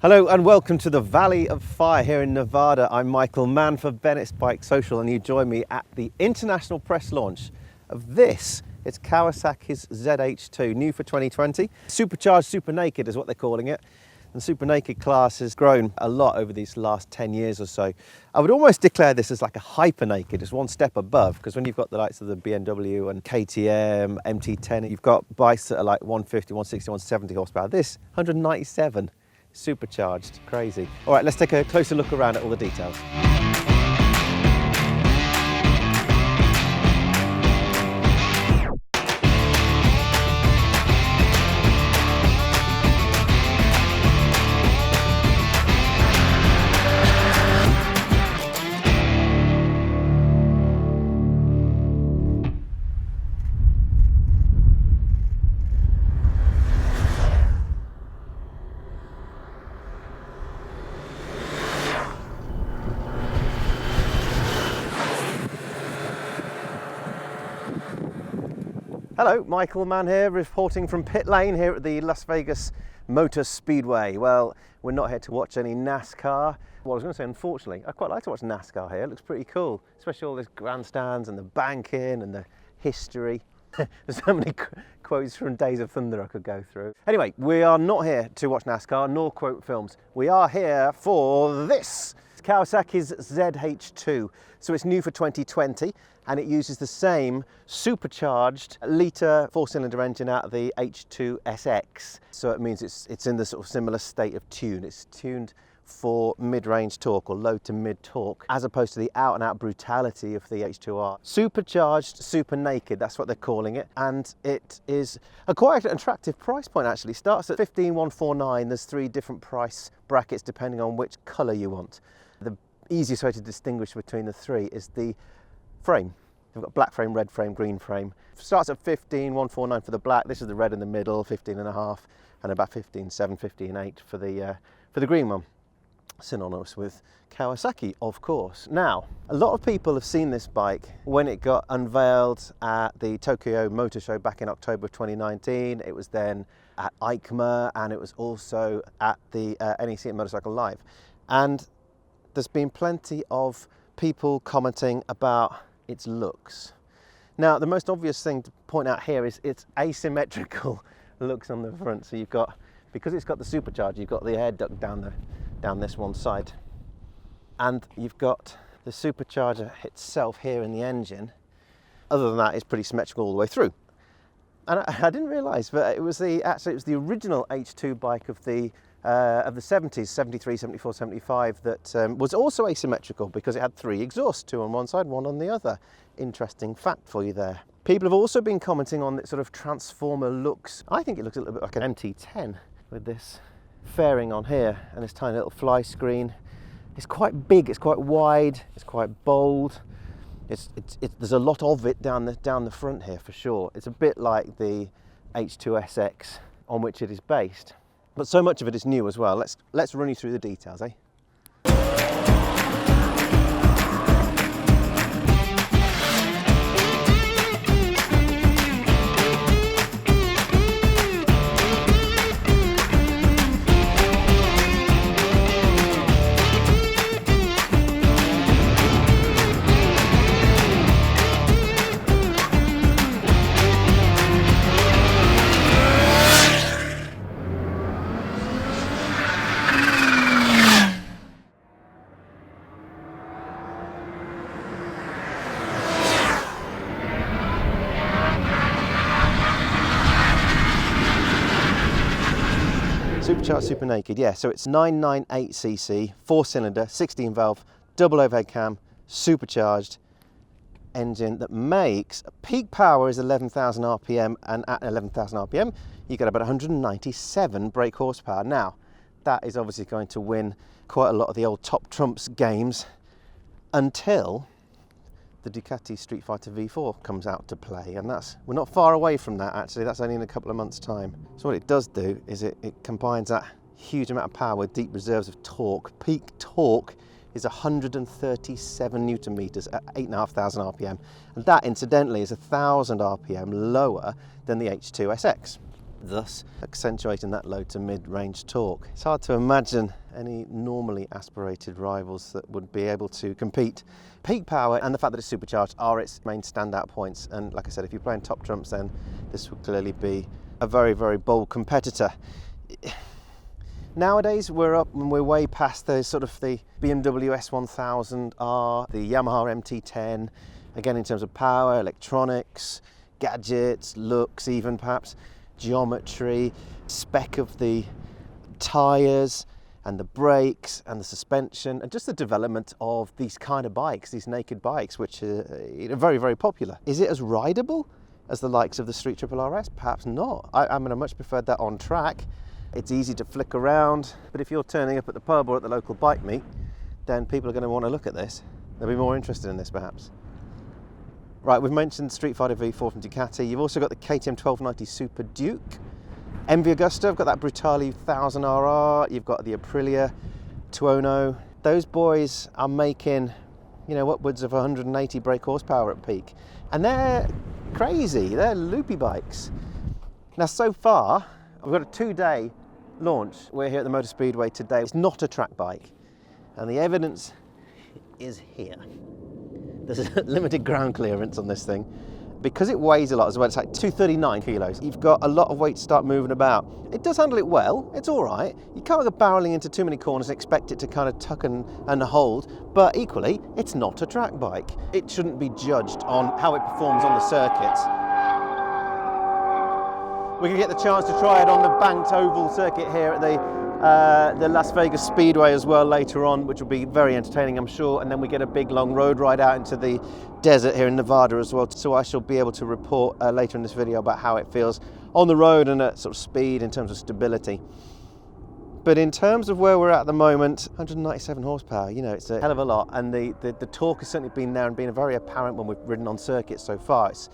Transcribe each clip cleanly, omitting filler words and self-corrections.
Hello and welcome to the Valley of Fire here in Nevada. I'm Michael Mann for Bennett's BikeSocial, and you join me at the international press launch of this. It's Kawasaki's ZH2, new for 2020. Supercharged, super naked is what they're calling it. The super naked class has grown a lot over these last 10 years or so. I would almost declare this as like a hyper naked, it's one step above, because when you've got the likes of the BMW and KTM, MT10, you've got bikes that are like 150, 160, 170 horsepower. This, 197. Supercharged, crazy. All right, let's take a closer look around at all the details. Hello, Michael Mann here, reporting from pit lane here at the Las Vegas Motor Speedway. Well, we're not here to watch any NASCAR. Well, I was going to say, unfortunately, I quite like to watch NASCAR here. It looks pretty cool, especially all these grandstands and the banking and the history. There's so many quotes from Days of Thunder I could go through. Anyway, we are not here to watch NASCAR nor quote films. We are here for this. It's Kawasaki's ZH2. So it's new for 2020 and it uses the same supercharged litre four-cylinder engine out of the H2 SX. So it means it's in the sort of similar state of tune. It's tuned for mid-range torque or low to mid torque, as opposed to the out-and-out brutality of the H2R. Supercharged, super naked, that's what they're calling it, and it is a quite attractive price point actually. Starts at $15,149. There's three different price brackets depending on which colour you want. The easiest way to distinguish between the three is the frame. We've got black frame, red frame, green frame. Starts at $15,149 for the black. This is the red in the middle, 15.5, and about 15.7, 15.8 for the green one. Synonymous with Kawasaki, of course. Now, a lot of people have seen this bike when it got unveiled at the Tokyo Motor Show back in October of 2019. It was then at EICMA, and it was also at the NEC at Motorcycle Live. And there's been plenty of people commenting about its looks. Now, the most obvious thing to point out here is its asymmetrical looks on the front. So you've got, because it's got the supercharger, you've got the air duct down this one side, and you've got the supercharger itself here in the engine. Other than that, it's pretty symmetrical all the way through. And I didn't realise, but it was the original H2 bike of the 70s, 73, 74, 75, that was also asymmetrical because it had three exhausts, two on one side, one on the other. Interesting fact for you there. People have also been commenting on its sort of transformer looks. I think it looks a little bit like an MT10 with this fairing on here and this tiny little fly screen. It's quite big, it's quite wide, it's quite bold. There's a lot of it down the front here for sure. It's a bit like the H2 SX on which it is based. But so much of it is new as well. Let's run you through the details, eh? Supercharged, super naked, yeah. So it's 998cc, four-cylinder, 16-valve, double overhead cam, supercharged engine that makes peak power is 11,000 RPM, and at 11,000 RPM you get about 197 brake horsepower. Now, that is obviously going to win quite a lot of the old top trumps games until the Ducati Street Fighter V4 comes out to play, and we're not far away from that actually. That's only in a couple of months' time. So what it does do is it combines that huge amount of power with deep reserves of torque. Peak torque is 137 Newton meters at 8,500 RPM, and that incidentally is 1,000 RPM lower than the H2 SX. thus accentuating that low to mid-range torque. It's hard to imagine any normally aspirated rivals that would be able to compete. Peak power and the fact that it's supercharged are its main standout points, and like I said, if you're playing top trumps, then this would clearly be a very, very bold competitor. Nowadays we're up and we're way past the BMW S1000R, the Yamaha MT10, again in terms of power, electronics, gadgets, looks even perhaps, geometry, spec of the tyres and the brakes and the suspension, and just the development of these kind of bikes, these naked bikes, which are very, very popular. Is it as rideable as the likes of the Street Triple RS? Perhaps not. I mean, I much preferred that on track. It's easy to flick around, but if you're turning up at the pub or at the local bike meet, then people are going to want to look at this. They'll be more interested in this perhaps. Right, we've mentioned Street Fighter V4 from Ducati. You've also got the KTM 1290 Super Duke. MV Agusta, I've got that Brutale 1000RR. You've got the Aprilia Tuono. Those boys are making, you know, upwards of 180 brake horsepower at peak. And they're crazy, they're loopy bikes. Now, so far, we've got a 2-day launch. We're here at the Motor Speedway today. It's not a track bike, and the evidence is here. There's a limited ground clearance on this thing. Because it weighs a lot as well, it's like 239 kilos. You've got a lot of weight to start moving about. It does handle it well, it's all right. You can't go barreling into too many corners and expect it to kind of tuck and hold, but equally, it's not a track bike. It shouldn't be judged on how it performs on the circuit. We can get the chance to try it on the banked oval circuit here at the Las Vegas Speedway as well later on, which will be very entertaining, I'm sure. And then we get a big long road ride out into the desert here in Nevada as well. So I shall be able to report later in this video about how it feels on the road and at sort of speed in terms of stability. But in terms of where we're at the moment, 197 horsepower, you know, it's a hell of a lot. And the torque has certainly been there and been very apparent when we've ridden on circuits so far. It's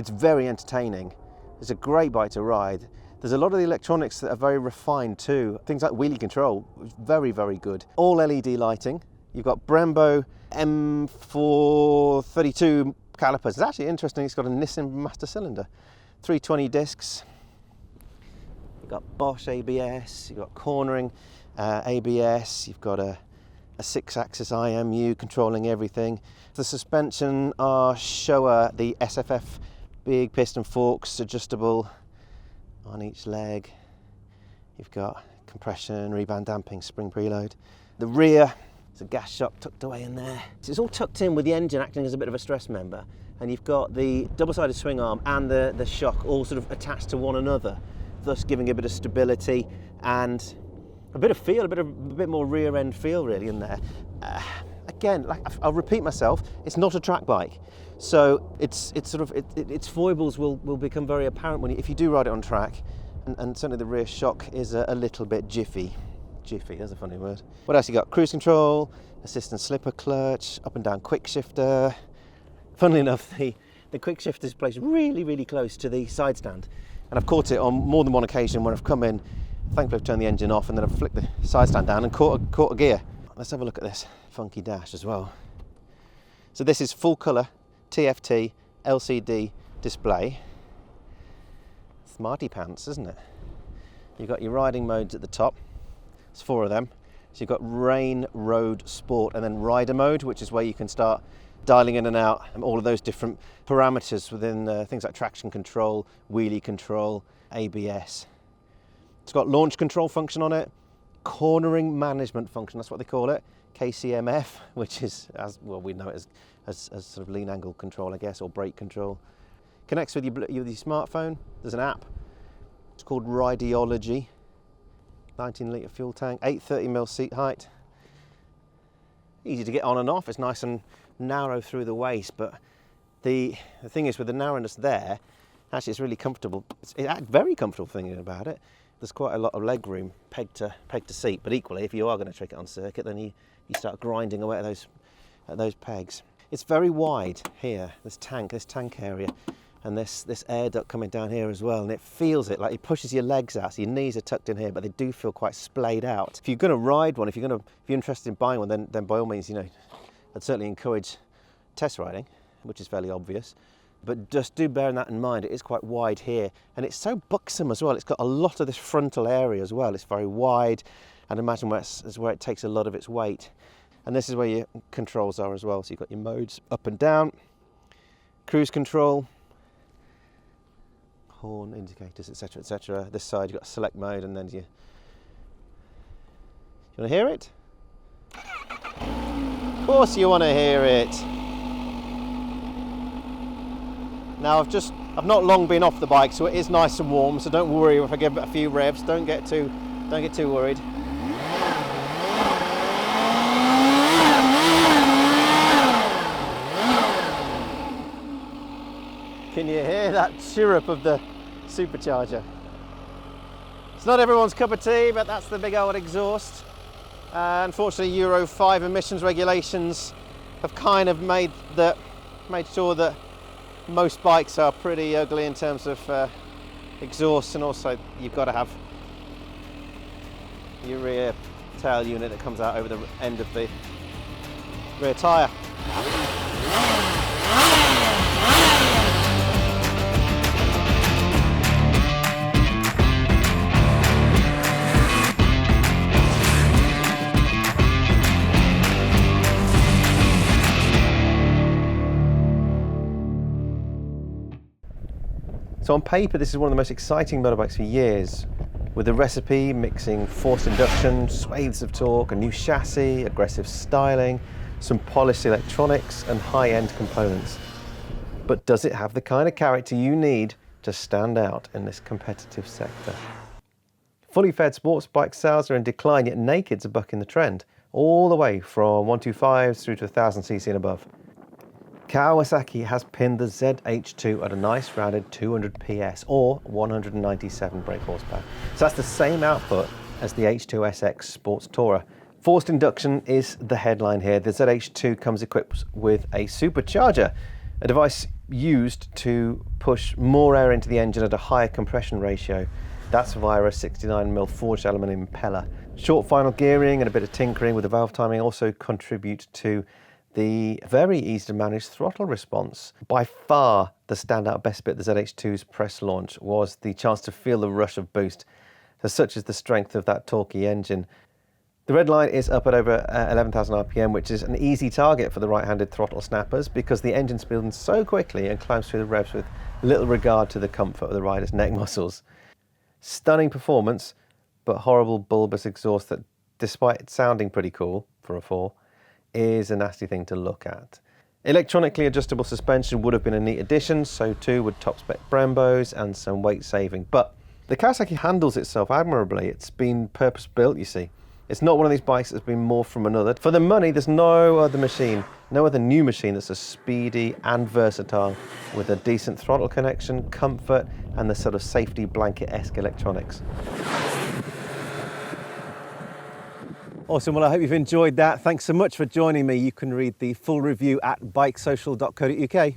very entertaining. It's a great bike to ride. There's a lot of the electronics that are very refined too. Things like wheelie control, very, very good. All LED lighting. You've got Brembo M432 calipers. It's actually interesting, it's got a Nissan master cylinder. 320 discs. You've got Bosch ABS, you've got cornering ABS, you've got a 6-axis IMU controlling everything. The suspension are Showa, the SFF big piston forks, adjustable on each leg. You've got compression, rebound damping, spring preload. The rear, it's a gas shock tucked away in there. It's all tucked in with the engine acting as a bit of a stress member. And you've got the double-sided swing arm and the shock all sort of attached to one another, thus giving a bit of stability and a bit of feel, a bit more rear end feel really in there. Again, like I'll repeat myself, it's not a track bike. So its foibles will become very apparent if you do ride it on track, and certainly the rear shock is a little bit jiffy. Jiffy, that's a funny word. What else you got? Cruise control, assistant slipper clutch, up and down quick shifter. Funnily enough, the quick shifter is placed really, really close to the side stand, and I've caught it on more than one occasion when I've come in. Thankfully, I've turned the engine off and then I've flicked the side stand down and caught a gear. Let's have a look at this funky dash as well. So this is full colour TFT LCD display. Smarty pants, isn't it? You've got your riding modes at the top. There's 4 of them. So you've got rain, road, sport, and then rider mode, which is where you can start dialing in and out and all of those different parameters within things like traction control, wheelie control, ABS. It's got launch control function on it, cornering management function, that's what they call it, KCMF, which is, as well, we know it as sort of lean angle control, I guess, or brake control. Connects with your smartphone. There's an app. It's called Rideology. 19-litre fuel tank, 830mm seat height. Easy to get on and off. It's nice and narrow through the waist, but the thing is, with the narrowness there, actually it's really comfortable. It's a very comfortable thing about it. There's quite a lot of leg room, peg to seat, but equally, if you are going to trick it on circuit, then you start grinding away at those pegs. It's very wide here, this tank area, and this air duct coming down here as well, and it feels it, like it pushes your legs out, so your knees are tucked in here, but they do feel quite splayed out. If you're going to ride one, if you're interested in buying one, then by all means, you know, I'd certainly encourage test riding, which is fairly obvious. But just do bear that in mind, it is quite wide here, and it's so buxom as well. It's got a lot of this frontal area as well. It's very wide, and imagine where it's where it takes a lot of its weight. And this is where your controls are as well. So you've got your modes up and down, cruise control, horn indicators, etc., etc. This side you've got select mode, and then you want to hear it? Of course you want to hear it. Now I've not long been off the bike, so it is nice and warm, so don't worry if I give it a few revs. Don't get too worried. Can you hear that chirrup of the supercharger? It's not everyone's cup of tea, but that's the big old exhaust. Unfortunately, Euro 5 emissions regulations have kind of made sure that most bikes are pretty ugly in terms of exhaust, and also you've got to have your rear tail unit that comes out over the end of the rear tyre. So on paper, this is one of the most exciting motorbikes for years, with the recipe mixing forced induction, swathes of torque, a new chassis, aggressive styling, some polished electronics and high-end components. But does it have the kind of character you need to stand out in this competitive sector? Fully fed sports bike sales are in decline, yet naked's are bucking the trend, all the way from 125s through to 1000cc and above. Kawasaki has pinned the ZH2 at a nice rounded 200 PS or 197 brake horsepower. So that's the same output as the H2SX Sports Tourer. Forced induction is the headline here. The ZH2 comes equipped with a supercharger, a device used to push more air into the engine at a higher compression ratio. That's via a 69mm forged aluminium impeller. Short final gearing and a bit of tinkering with the valve timing also contribute to the very easy to manage throttle response. By far the standout best bit of the ZH2's press launch was the chance to feel the rush of boost. So such is the strength of that torquey engine. The red line is up at over 11,000 RPM, which is an easy target for the right-handed throttle snappers because the engine speeds so quickly and climbs through the revs with little regard to the comfort of the rider's neck muscles. Stunning performance, but horrible bulbous exhaust that, despite sounding pretty cool for a 4, is a nasty thing to look at. Electronically adjustable suspension would have been a neat addition, so too would top-spec Brembos and some weight saving. But the Kawasaki handles itself admirably. It's been purpose-built, you see. It's not one of these bikes that's been morphed from another. For the money, there's no other new machine that's as speedy and versatile, with a decent throttle connection, comfort, and the sort of safety blanket-esque electronics. Awesome, well I hope you've enjoyed that. Thanks so much for joining me. You can read the full review at BikeSocial.co.uk.